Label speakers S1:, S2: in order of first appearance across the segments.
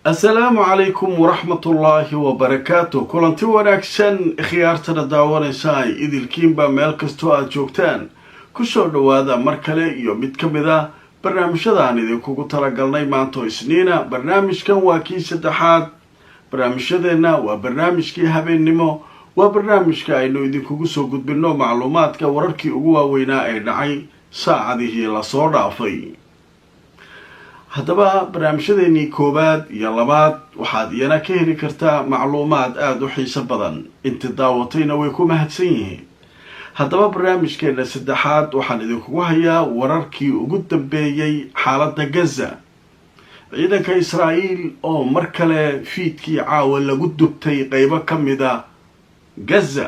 S1: السلام عليكم ورحمة الله وبركاته. كلنتي wanaagsan khiyaartada daawanaysaa idilkiinba meel kastoo aad joogtaan ku soo dhawaada mar kale iyo mid ka mid ah barnaamijyadaan idinkugu talagalnay maanta Isniina. Barnaamijkan waa kii saddexaad. barnaamijyadeena waa barnaamijkii habeennimo, waa barnaamijka aynu idinkugu soo gudbino macluumaadka wararkii ugu waaweynaa ee dhacay saacadihii la soo dhaafay. haddaba barnaamijyadeennii koowaad iyo labaad waxaad iyana ka heli kartaa macluumaad aada u xiiso badan. inta daawatayna way ku mahadsan yihiin. haddaba barnaamijkeena saddexaad waxaan idinkugu hayaa wararkii ugu dambeeyey xaaladda Gaza. ciidanka Israa'iil oo mar kale fiidkii caawa lagu dubtay qaybo ka mid ah Gaza,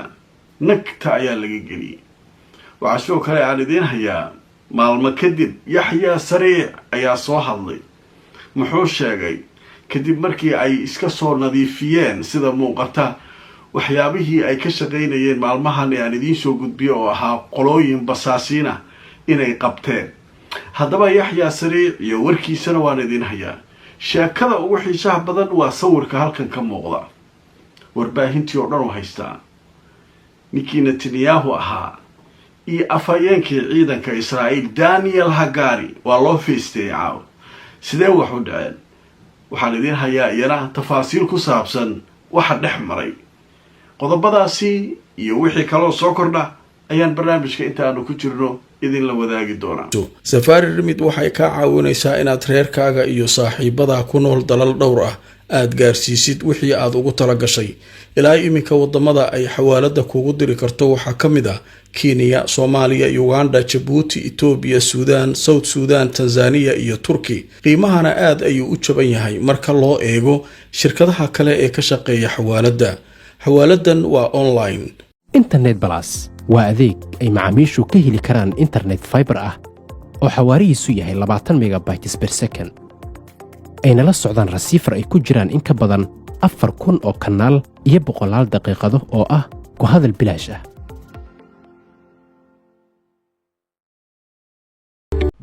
S1: nagta ayaa laga geliyay. waxaa sidoo kale aan idiin hayaa maalmo kadib Yaxya Sariic ayaa soo hadlay. muxuu sheegay kadib markii ay iska soo nadiifiyeen sida muuqata waxyaabihii ay ka shaqaynayeen maalmahan aan idiin soo gudbiyo oo ahaa qolooyin basaasiina inay qabteen. haddaba Yaxya Sariic iyo warkiisana waan idiin hayaa. sheekada ugu xiisaha badan waa sawirka halkan ka muuqda. warbaahintii oo dhan u haystaa ninkii Netanyahu ahaa iyo afhayeenkii ciidanka Israa'iil Daniel Hagari waa loo feestay caaw. sidee wax u dhaceen? waxaan idiin hayaa iyana tafaasiil ku saabsan waxa dhex maray. qodobadaasi iyo wixii kaloo soo kordha ayaan barnaamijka inta aanu ku jirno idin la wadaagi doonaa. Safari Remit waxay ka caawinaysaa inaad reerkaaga iyo saaxiibada ku nool dalal dhowr ah aad gaarsiisid wixii aad ugu tala gashay. ilaa iminka wadamada ay xawaalada kugu diri karto waxaa ka mid ah Kenya, Soomaaliya, Uganda, Djibouti, Ethiopia, Sudan, South Sudan, Tanzania iyo Turkey. qiimahana aad ayuu u jaban yahay marka loo eego shirkadaha kale ee ka shaqeeya xawaalada. xawaaladan waa online.
S2: Internet Plus waa adeeg ay macaamiishu ka heli karaan internet fiber ah oo xawaarihiisu yahay 20 megabytes per second. ayna la socdaan receiver ay ku jiraan in ka badan 4,000 oo kanaal iyo 100 daqiiqado oo ah ku hadal bilaash ah.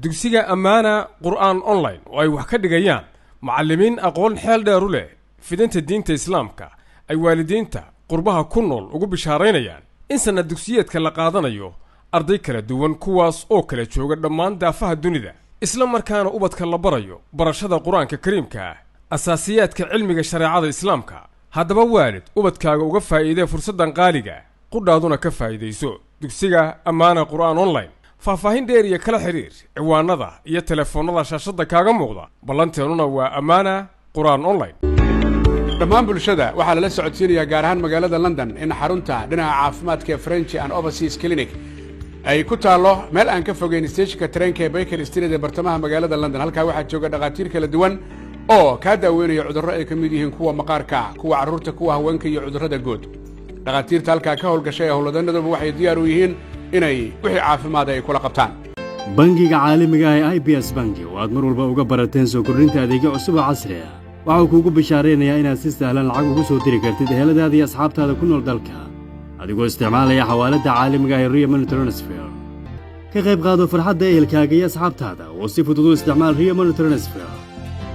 S3: dugsiga Amana Qur'aan Online oo ay wax ka dhigayaan macallimiin aqoon xeel dheer u leh fidinta diinta Islaamka ay waalidiinta qurbaha ku nool ugu bishaaraynayaan in sanad dugsiyeedka la qaadanayo arday kala duwan kuwaas oo kala jooga dhammaan daafaha dunida, isla markaana ubadka la barayo barashada Qur'aanka Kariimka ah, asaasiyaadka cilmiga shariicada Islaamka. haddaba waalid ubadkaaga uga faa'iidee fursadan qaaliga qudhaaduna ka faa'iideyso dugsiga Amana Qur'aan Online. faahfaahin dheer iyo kala xiriir ciwaanada iyo telefoonada shaashada kaaga muuqda. ballanteenuna waa Amana Qur'aan Online.
S4: dhammaan bulshada waxaa lala socodsiinayaa gaar ahaan magaalada London in xarunta dhinaca caafimaadka ee French and Overseas Clinic ay ku taalo meel aan ka fogeyn stationka tareenka ee Baker Street ee bartamaha magaalada London. halkaa waxaa jooga dhaqaatiir kala duwan oo ka daaweynaya cudurro ay ka mid yihiin kuwa maqaarka, kuwa carruurta, kuwa haweenka iyo cudurrada guud. dhaqaatiirta halkaa ka howlgashay howlwadanaduba waxay diyaar u yihiin inay wixii caafimaad ay kula qabtaan.
S5: bangiga caalamiga ah ee IBS Bank oo aad mar walba uga barateen soo kordhinta adeegyo cusub oo casri ah waxaa kuugu bishaaraynayaa inaad si sahlan lacag ugu soo diri kartid eheladaada iyo asxaabtaada ku nool dalka adigoo isticmaalaya xawaaladda caalamiga ah ee Ria Money Transfer. ka qayb qaado farxadda ehelkaaga iyo asxaabtaada oo si fudud u isticmaal Ria Money Transfer.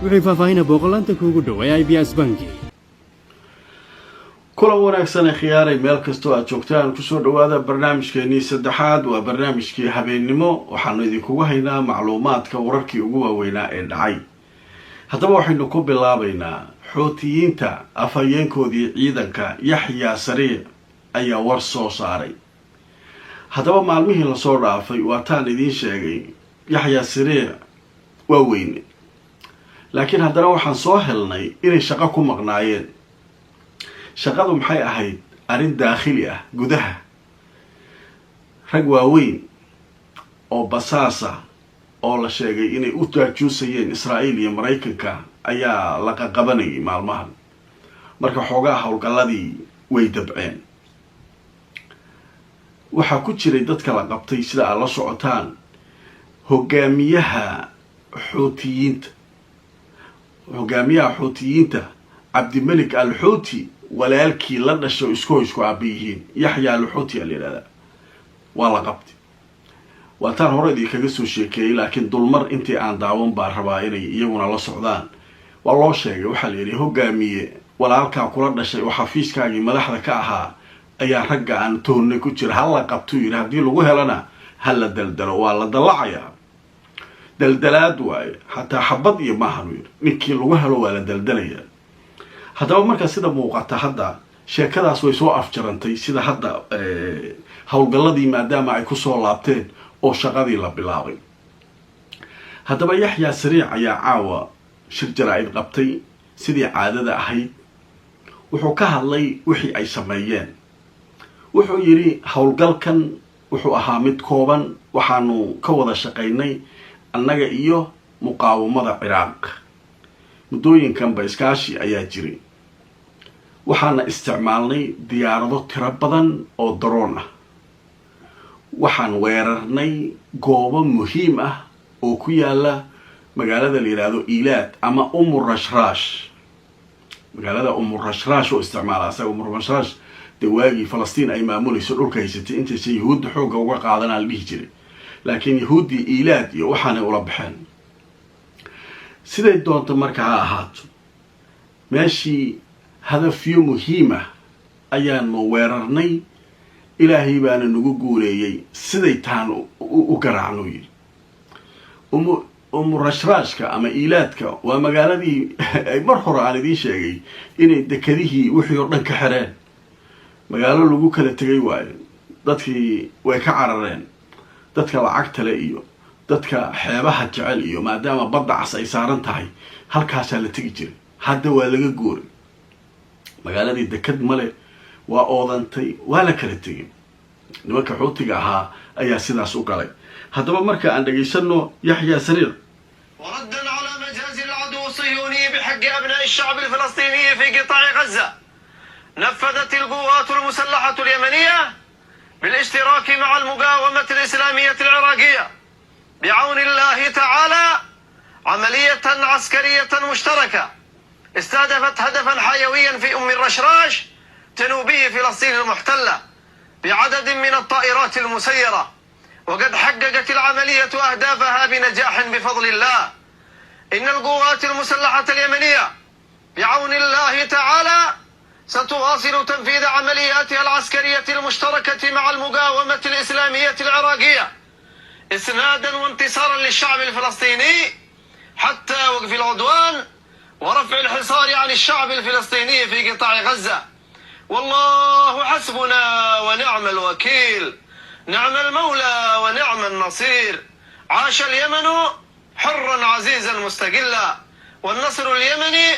S5: wixii faahfaahinna booqolaanta kuugu dhow ee IBS Bank.
S1: kulan wanaagsan ee khiyaaray meel kastoo aad joogtaan ku soo dhawaada barnaamijkeennii saddexaad. waa barnaamijkii habeennimo. waxaanu idinkugu haynaa macluumaadka wararkii ugu waaweynaa ee dhacay. haddaba waxaynu ku bilaabaynaa Xuutiyiinta. afhayeenkoodii ciidanka Yaxya Sariic ayaa war soo saaray. haddaba maalmihii lasoo dhaafay waataan idiin sheegay Yaxya Sariic waa weyne, laakiin haddana waxaan soo helnay inay shaqo ku maqnaayeen. shaqadu maxay ahayd? arrin daakhili ah, gudaha. rag waaweyn oo basaasa oo la sheegay inay u taajuusayeen Israa'iil iyo Maraykanka ayaa la qaqabanayay maalmahan. marka xoogaa howlgalladii way dabceen. waxaa ku jiray dadka la qabtay sida aad la socotaan hogaamiyaha Xuutiyiinta Cabdimalik al-Xuuti walaalkii la dhasho isku aabiyihiin Yaxya al-Xuuti la yiraahdaa waa la qabtay. waataan hore idinkaga soo sheekeeyay laakiin dulmar intii aan daawan baa rabaa inay iyaguna la socdaan والله شيء وحليري هو قامي ولا هالكا كل شيء وحفيز كاجي ملاح ذكاها أي رجع عن تون كتير هلا قبتوي هدي لوجه لنا هلا دلدل ولا دلعيا دلدلات واي حتى حبض يمهنوير نكيل لوجه ولا دلدليا هذا هو مركز سيدا موقعته هذا sheekadaas way soo afjarantay sida hadda howlgalladii maadaama ay ku soo laabteen oo shaqadii la bilaabay haddaba yaxya sariic ayaa caawa shir jaraa'id qabtay sidii caadada ahayd wuxuu ka hadlay wixii ay sameeyeen wuxuu yidhi howlgalkan wuxuu ahaa mid kooban waxaanu ka wada shaqaynay annaga iyo muqaawamada ciraaq muddooyinkanba iskaashi ayaa jiray waxaana isticmaalnay diyaarado tiro badan oo daroon ah waxaan weerarnay goobo muhiim ah oo ku yaala magaalada la yiraahdo Ilaad ama Rashrash magaalada Rashrash oo isticmaala asaga Rashrash dawaagi Falastiin ay maamulayso dhulka haysatay inta si yahuud xooga uga qaadanaa dhihi jiray laakiin yahuudi Ilaad iyo waxaanay ula baxeen siday doonto marka ha ahaato meeshii hadafyo muhiim ah ayaanu weerarnay ilaahay baana nagu guuleeyay siday taan u garaacno yiri Rashraashka ama Ilaadka waa magaaladii ay mar hore aan idin sheegay inay dekadihii wixii oo dhan ka xireen magaalo lagu kala tagay waayo dadkii way ka carareen dadka lacagta le iyo dadka xeebaha jecel iyo maadaama badda cas ay saaran tahay halkaas la tagi jiray hadda waa laga guuray magaaladii dekad male waa oodantay waa la kala tegay nimanka xuutiga ahaa ayaa sidaas u galay haddaba marka aan dhageysano yaxya sariic
S6: وردا على مجاز العدو الصهيوني بحق أبناء الشعب الفلسطيني في قطاع غزة نفذت القوات المسلحة اليمنية بالاشتراك مع المقاومة الإسلامية العراقية بعون الله تعالى عملية عسكرية مشتركة استهدفت هدفا حيويا في الرشراش جنوبي فلسطين المحتلة بعدد من الطائرات المسيرة وقد حققت العملية أهدافها بنجاح بفضل الله إن القوات المسلحة اليمنية بعون الله تعالى ستواصل تنفيذ عملياتها العسكرية المشتركة مع المقاومة الإسلامية العراقية إسنادا وانتصارا للشعب الفلسطيني حتى وقف العدوان ورفع الحصار عن الشعب الفلسطيني في قطاع غزة والله حسبنا ونعم الوكيل نعم المولى ونعم النصير عاش اليمن حرا عزيزا مستقلا والنصر اليمني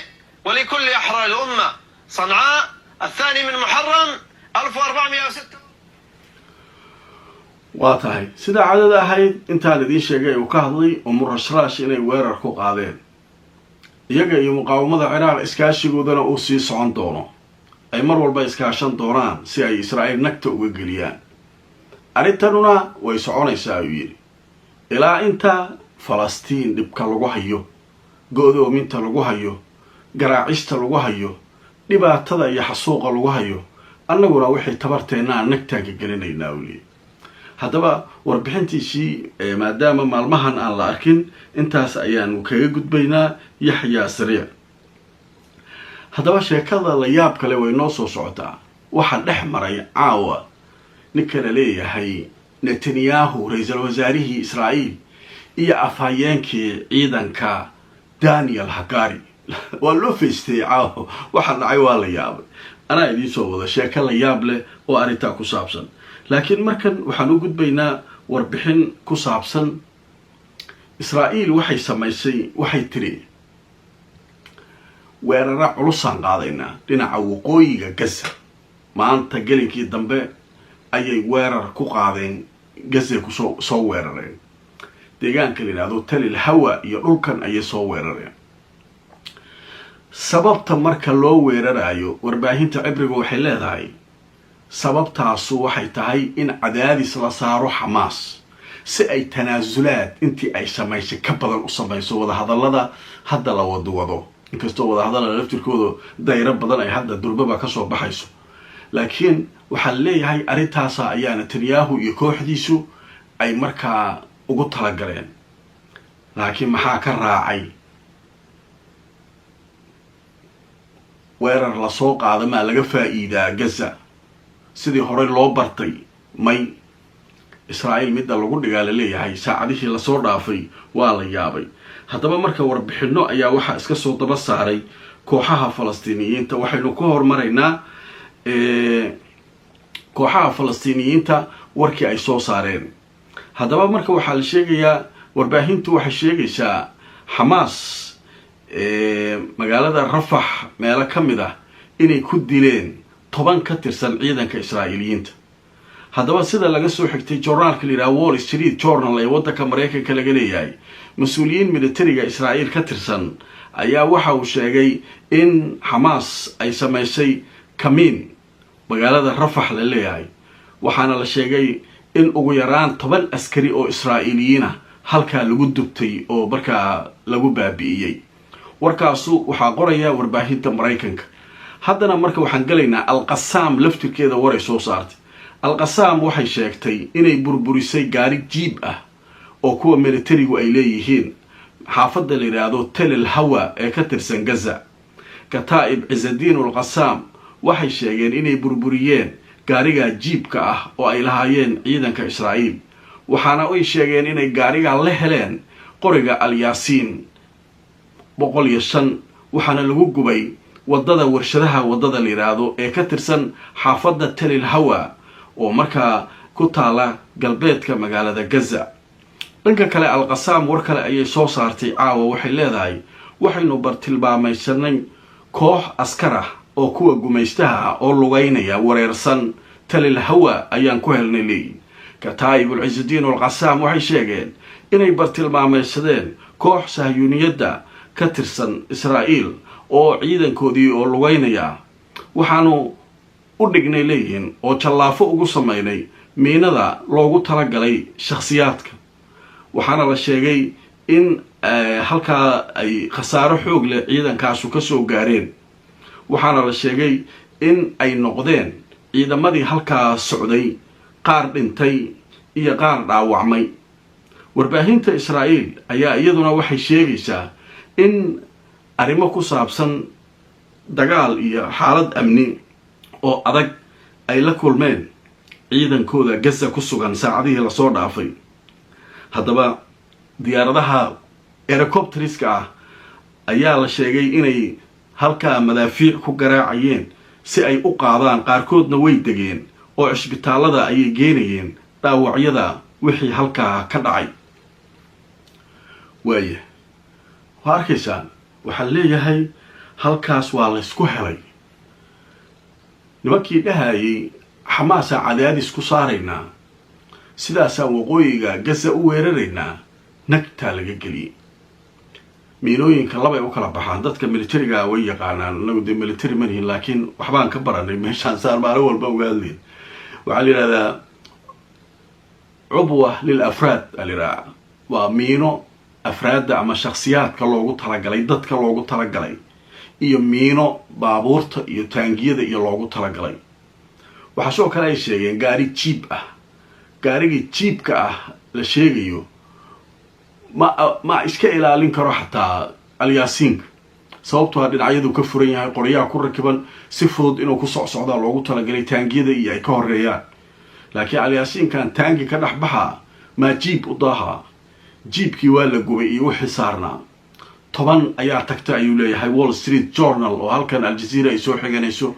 S6: ولكل أحرار الأمة صنعاء 2 محرم 1406
S1: waa tahay sida caadada ahayd intaan idiin sheegay uu ka hadlay Rashrash inay weerar ku qaadeen iyaga iyo muqaawamada Ciraaq iskaashigoodana uu sii socon doono ay mar walba iskaashan doonaan si ay Israa'iil nagta uga geliyaan arintanuna way soconaysaa ayuu yiri ilaa inta Falastiin dhibka lagu hayo go'doominta lagu hayo garaacista lagu hayo dhibaatada iyo xasuuqa lagu hayo annaguna wixii tabarteena nagta ka gelinaynaa wali haddaba warbixintiisii maadaama maalmahan aan la arkin intaas ayaanu kaga gudbaynaa yaxya sariic haddaba sheekada la yaab kale way noo soo socotaa waxaa dhex maray caawa ninka la leeyahay Netanyahu ra'iisul wasaarihii Israa'iil iyo afhayeenkii ciidanka Daniel Hagari waa loo feestay caawa waxa dhacay waa la yaabay anaa idiin soo wada sheeko la yaab leh oo arintaa ku saabsan laakiin markan waxaan u gudbaynaa warbixin ku saabsan Israa'iil waxay tiri weerara culusaan qaadaynaa dhinaca waqooyiga Gaza maanta gelinkii dambe ayay weerar ku qaadeen Gaza ku soo weerareen deegaanka la yiraahdo Talil Hawa iyo dhulkan ayay soo weerareen sababta marka loo weerarayo warbaahinta cibriga waxay leedahay sababtaasu waxay tahay in cadaadis la saaro Xamaas si ay tanaasulaad intii ay samaysay ka badan u samayso wada hadallada hadda la wado inkastoo wada hadallada laftirkooda dayro badan ay hadda durbaba ka soo baxayso laakiin waxa leeyahay arintaasa ayaa Netanyahu iyo kooxdiisu ay markaa ugu tala galeen laakiin maxaa ka raacay weerar lasoo qaada maa laga faa'iidaa gaza sidii horey loo bartay may israa'iil midda lagu dhigaa la leeyahay saacadihii lasoo dhaafay waa la yaabay. haddaba marka warbixinno ayaa waxaa iska soo daba saaray kooxaha falastiiniyiinta. waxaynu ka hormaraynaa kooxaha falastiiniyiinta warkii ay soo saareen. haddaba marka waxaa la sheegayaa warbaahintu waxay sheegaysaa xamaas magaalada rafax meelo ka mid ah inay ku dileen 10 ka tirsan ciidanka israa'iiliyiinta. haddaba sida laga soo xigtay journaalka la yidhaha Wall Street Journal ee waddanka Mareykanka laga leeyahay, mas-uuliyiin militariga israa'iil ka tirsan ayaa waxa uu sheegay in xamaas ay samaysay kamiin magaalada rafax la leeyahay. waxaana la sheegay in ugu yaraan 10 askari oo israa'iiliyiin ah halkaa lagu dubtay oo markaa lagu baabi'iyey. warkaasu waxaa qoraya warbaahinta Mareykanka. haddana marka waxaan galaynaa Al-Qassam laftirkeeda waray soo saartay. Al-Qassam waxay sheegtay inay burburisay gaari jiib ah oo kuwa militarigu ay leeyihiin xaafadda la yidhaahdo Tel el-Hawa ee ka tirsan Gaza. Kataa'ib Cizzadiin al-Qassam waxay sheegeen inay burburiyeen gaariga jiibka ah oo ay lahaayeen ciidanka Israa'iil. waxaana ay sheegeen inay gaariga la heleen qoriga Al-Yaasiin 105 waxaana lagu gubay wadada warshadaha wadada la yiraahdo ee ka tirsan xaafadda Tel el-Hawa oo markaa ku taala galbeedka magaalada Gaza. dhanka kale Al-Qassam war kale ayay soo saartay caawa. waxay leedahay waxaynu bartilmaamaysanay koox askar ah oo kuwa gumaystaha ah oo lugaynaya wareersan Tel el-Hawa ayaan ku helnay leeyihiin. Kataa'ib Cizzadiin al-Qassam waxay sheegeen inay bartilmaamaysadeen koox sahyuuniyadda ka tirsan Israa'iil oo ciidankoodii oo lugaynaya. waxaanu u dhignay leeyihiin oo jallaafo ugu sameynay miinada loogu talagalay shakhsiyaadka. waxaana la sheegay in halkaa ay khasaaro xoog leh ciidankaasu ka soo gaareen. waxaana la sheegay in ay noqdeen ciidamadii halkaa socday qaar dhintay iyo qaar dhaawacmay. warbaahinta Israa'iil ayaa iyaduna waxay sheegaysaa in arrimo ku saabsan dagaal iyo xaalad amni oo adag ay la kulmeen ciidankooda Gaza ku sugan saacadihii lasoo dhaafay. haddaba diyaaradaha helicopteriska ah ayaa la sheegay inay halkaa madaafiic ku garaacayeen si ay u qaadaan. qaarkoodna way degeen oo cisbitaalada ayay geenayeen dhaawacyada wixii halkaa ka dhacay. waaya waa arkaysaan waxaa leeyahay halkaas waa laysku helay. nimankii dhahayay xamaasa cadaadis ku saaraynaa sidaasaan waqooyiga Gaza u weeraraynaa nagtaa laga geliyey. miinooyinka labay u kala baxaan. dadka militariga way yaqaanaan. anagu dee military ma nihin laakiin waxbaan ka baranay meeshaan saan maalin walba ogaadleen. waxaa la yidhahdaa cubwa lil afraad aliraca. waa miino afraadda ama shakhsiyaadka loogu talagalay, dadka loogu talagalay, iyo miino baabuurta iyo taangiyada iyo loogu talagalay. waxaa sidoo kale ay sheegeen gaari jiib ah. gaarigii jiibka ah la sheegayo ma iska ilaalin karo xataa Al-Yaasiinka sababtoo dhinacyadu ka furan yahay qoryaha ku rakiban si fudud inuu ku socdaa loogu talagalay taangiyada iyo ay ka horeeyaan. laakiin Al-Yaasiinkan taangi ka dhex baxa ma jiib u daaha. jiibkii waa la gubay iyo wixii saarnaa. 10 ayaa tagtay ayuu leeyahay Wall Street Journal oo halkan Al Jazeera ay soo xiganayso.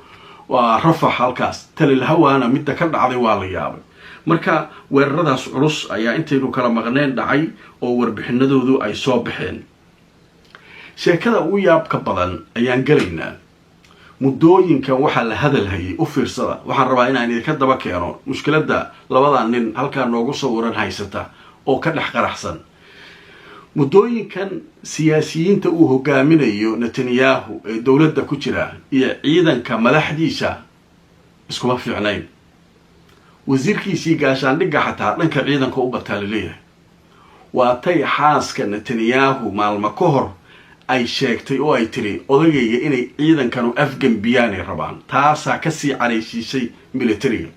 S1: waa rafax halkaas. Tel el-Hawana midda ka dhacday waa la yaabay. marka weeraradaas culus ayaa intaynu kala maqneen dhacay oo warbixinadoodu ay soo baxeen. sheekada ugu yaabka badan ayaan galaynaa. muddooyinkan waxaa la hadalhayay u fiirsada. waxaan rabaa inaan idinka daba keeno mushkiladda labadan nin halkaa noogu sawiran haysata oo ka dhex qaraxsan. muddooyinkan siyaasiyiinta uu hogaaminayo Netanyahu ee dowladda ku jira iyo ciidanka madaxdiisa iskuma fiicnayn. wasiirkiisii gaashaandhigga xataa dhanka ciidanka u bataa la leeyahay. waa tay xaaska Netanyahu maalmo ka hor ay sheegtay oo ay tiri odagayga inay ciidankanu afgambiyaanay rabaan. taasaa kasii caraysiisay militariga.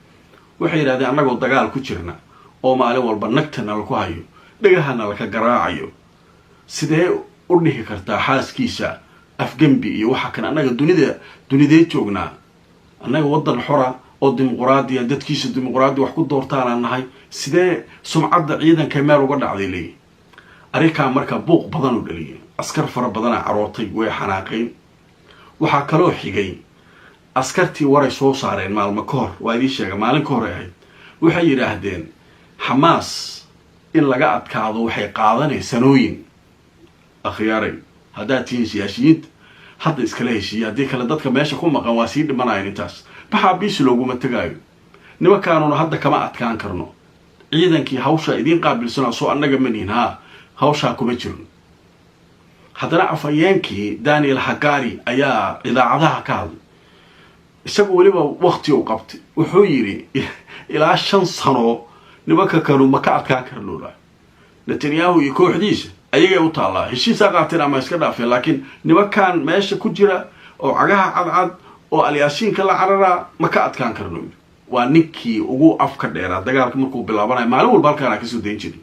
S1: waxay yidhahdeen annagoo dagaal ku jirna oo maalin walba nagtana laku hayo dhagahana laka garaacayo sidee u dhihi kartaa xaaskiisa afgembi iyo waxa kan annaga dunidee joognaa annaga waddan xora oo dimuqraadiya dadkiisa dimuqraadi wax ku doortaanaan nahay sidee sumcadda ciidanka meel uga dhacday leeyahy arrinkaa marka buuq badan u dhaliyay askar fara badanaa carootay way xanaaqeen waxaa kaloo xigay askartii waray soo saareen maalmo ka hor waa idiin sheega maalin ka hor ay ahayd waxay yidhaahdeen xamaas in laga adkaado waxay qaadanay sanooyin akhyaaray haddaad tihiin siyaasiyiinta hadda iskala heshiiya haddii kale dadka meesha ku maqan waa sii dhimanayan intaas maxaabiisi looguma tegaayo nimankaanuna hadda kama adkaan karno ciidankii hawshaa idiin qaabilsanaa soo annaga manihin hawshaa kuma jirno haddana afhayeenkii daniel hagari ayaa idaacadaha ka hadlay isagu weliba wakti u qabtay wuxuu yidhi ilaa 5 sano nimanka kanu ma ka adkaan karnoola netanyahu iyo kooxdiisa ayagay u taallaa heshiisaa qaateen ama iska dhaafeen laakiin nimankan meesha ku jira oo cagaha cadcad oo alyaasiinka la cararaa ma ka adkaan karno waa ninkii ugu afka dheeraa dagaalka markuu bilaabanayo maalin walba halkaana kasoo dayn jiray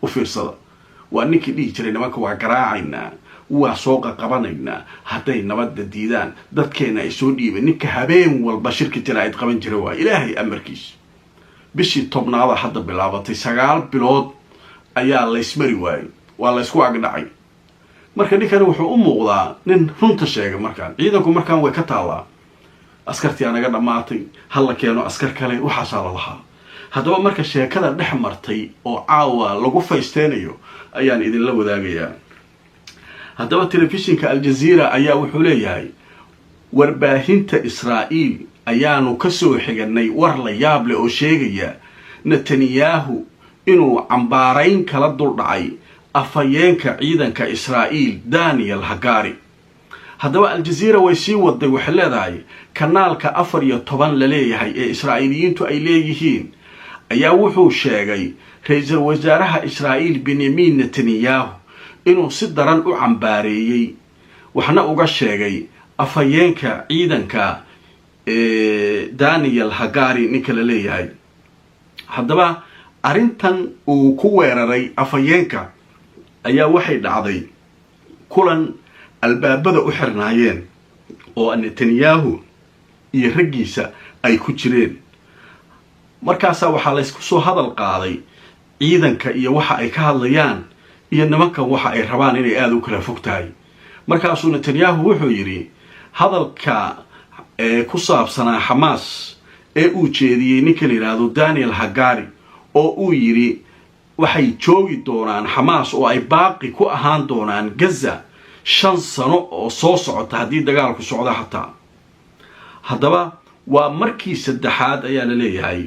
S1: u fiirsada waa ninkii dhihi jiray nimanka waa garaacaynaa waa soo qaqabanaynaa hadday nabadda diidaan dadkeena ay soo dhiibeen ninka habeen walba shirkitina ayd qaban jira waa ilaahay amarkiisa bishii 10aad hadda bilaabatay 9 bilood ayaa laysmari waayey waa laysku agdhacay marka ninkani wuxuu u muuqdaa nin runta sheega markaan ciidanku markaan way ka taallaa askartii anaga dhammaatay halla keeno askar kale waxaasaa la lahaa haddaba marka sheekada dhex martay oo caawa lagu faysteynayo ayaan idinla wadaagayaa haddaba telefishinka aljaziira ayaa wuxuu leeyahay warbaahinta israa'iil ayaanu kasoo xiganay war la yaab leh oo sheegaya netanyahu inuu cambaarayn kala duldhacay afhayeenka ciidanka israa'iil daniel hagari haddaba aljaziira way sii waday waxay leedahay kanaalka 14 la leeyahay ee israa'iiliyiintu ay leeyihiin ayaa wuxuu sheegay ra-iisul wasaaraha israa'iil benyamin netanyahu inuu si daran u cambaareeyey waxna uga sheegay afhayeenka ciidanka daniel hagari ninka la leeyahay haddaba arrintan uu ku weeraray afhayeenka ayaa waxay dhacday kulan albaabada u xirnaayeen oo netanyahu iyo raggiisa ay ku jireen markaasaa waxaa laysku soo hadal qaaday ciidanka iyo waxa ay ka hadlayaan iyo nimankan waxa ay rabaan inay aada u kala fog tahay markaasuu netanyahu wuxuu yidhi hadalka ku saabsanaa xamaas ee uu jeediyey ninka la yidhaahdo daniel hagari oo uu yidhi waxay joogi doonaan xamaas oo ay baaqi ku ahaan doonaan gaza 5 sano oo soo socota haddii dagaalku socdo xataa haddaba waa markii 3aad ayaa la leeyahay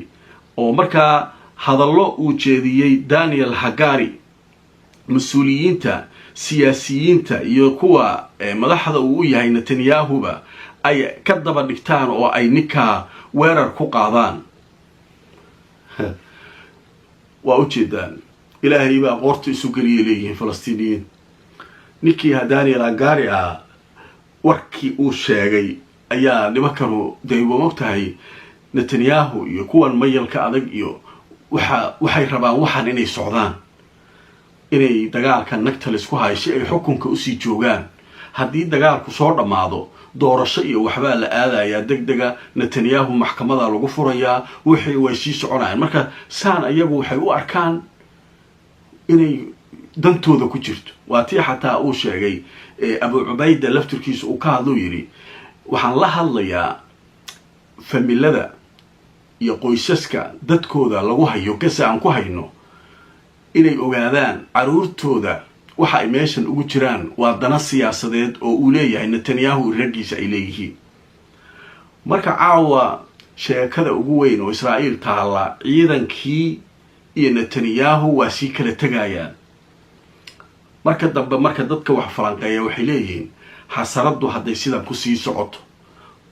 S1: oo markaa hadallo uu jeediyey daniel hagari mas-uuliyiinta siyaasiyiinta iyo kuwa madaxda uu u yahay netanyahuba ay ka daba dhigtaan oo ay ninkaa weerar ku qaadaan waa ujeedaan ilaahay baa qoorta isu geliyay leeyihiin falastiiniyiin ninkii daniel hagari warkii uu sheegay ayaa nimankanu dee waa mogtahay netanyahu iyo kuwan mayalka adag iyo waxay rabaan waxan inay socdaan inay dagaalka nagta laysku hayo si ay xukunka usii joogaan haddii dagaalku soo dhammaado doorasho iyo waxbaa la aadayaa degdega netanyahu maxkamada lagu furayaa wixii way sii soconayaan marka saan ayagu waxay u arkaan inay dantooda ku jirto waa tii xataa uu sheegay abu cubayda laftirkiisa uu ka hadluu yidhi waxaan la hadlayaa familada iyo qoysaska dadkooda lagu hayo gasa aan ku hayno inay ogaadaan caruurtooda waxa ay meeshan ugu jiraan waa dana siyaasadeed oo uu leeyahay netanyahu raggiisa ay leeyihiin marka caawa sheekada ugu weyn oo israa'iil taalla ciidankii iyo netanyahu waa sii kala tegayaan marka dambe marka dadka wax falanqeeya waxay leeyihiin xasaraddu hadday sidan ku sii socoto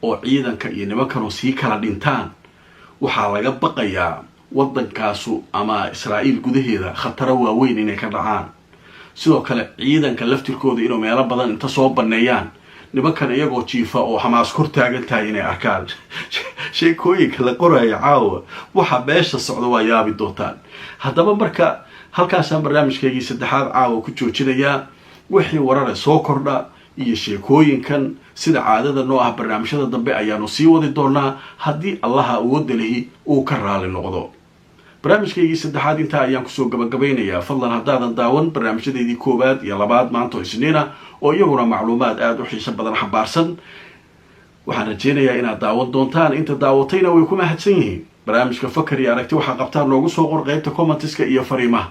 S1: oo ciidanka iyo nimankanu sii kala dhintaan waxaa laga baqayaa waddankaasu ama israa'iil gudaheeda khataro waaweyn inay ka dhacaan sidoo kale ciidanka laftirkooda inuu meelo badan inta soo banneeyaan nimankan iyagoo jiifa oo xamaas kor taagan tahay inay arkaan sheekooyinka la qoraya caawa waxa meesha socda waa yaabi doontaan haddaba marka halkaasaan barnaamijkaygii 3aad caawa ku joojinayaa wixii warare soo kordha iyo sheekooyinkan sida caadada noo ah barnaamijyada dambe ayaanu sii wadi doonaa haddii allaha awoodda lihi uu ka raali noqdo. barnaamijkaygii saddexaad intaa ayaan kusoo gabagabaynayaa. fadlan haddaadan daawan barnaamijyadeydii koowaad iyo labaad maanta oo isniina oo iyaguna macluumaad aada u xiiso badan xambaarsan, waxaan rajaynayaa inaad daawan doontaan. inta daawatayna way ku mahadsan yihiin. barnaamijka fakar iyo aragti waxaa qabtaan noogu soo qor qaybta commentiska iyo fariimaha.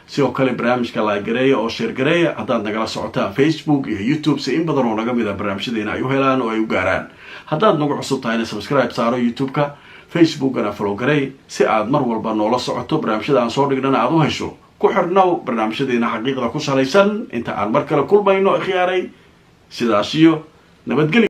S1: sidoo kale barnaamijka laagareeya oo sheergareeya haddaad nagala socotaan Facebook iyo YouTube si in badan oo naga mid a barnaamijyadeena ay u helaan oo ay u gaaraan. haddaad nagu cusub tahayna subscribe saaro YouTube-ka, facebookana follow garey si aad mar walba noola socoto barnaamijyada aan soo dhignana aad u hesho. ku xidhnow barnaamijyadeena xaqiiqda ku salaysan. inta aan mar kale kulmayno ikhyaaray, sidaas iyo nabadgelyo.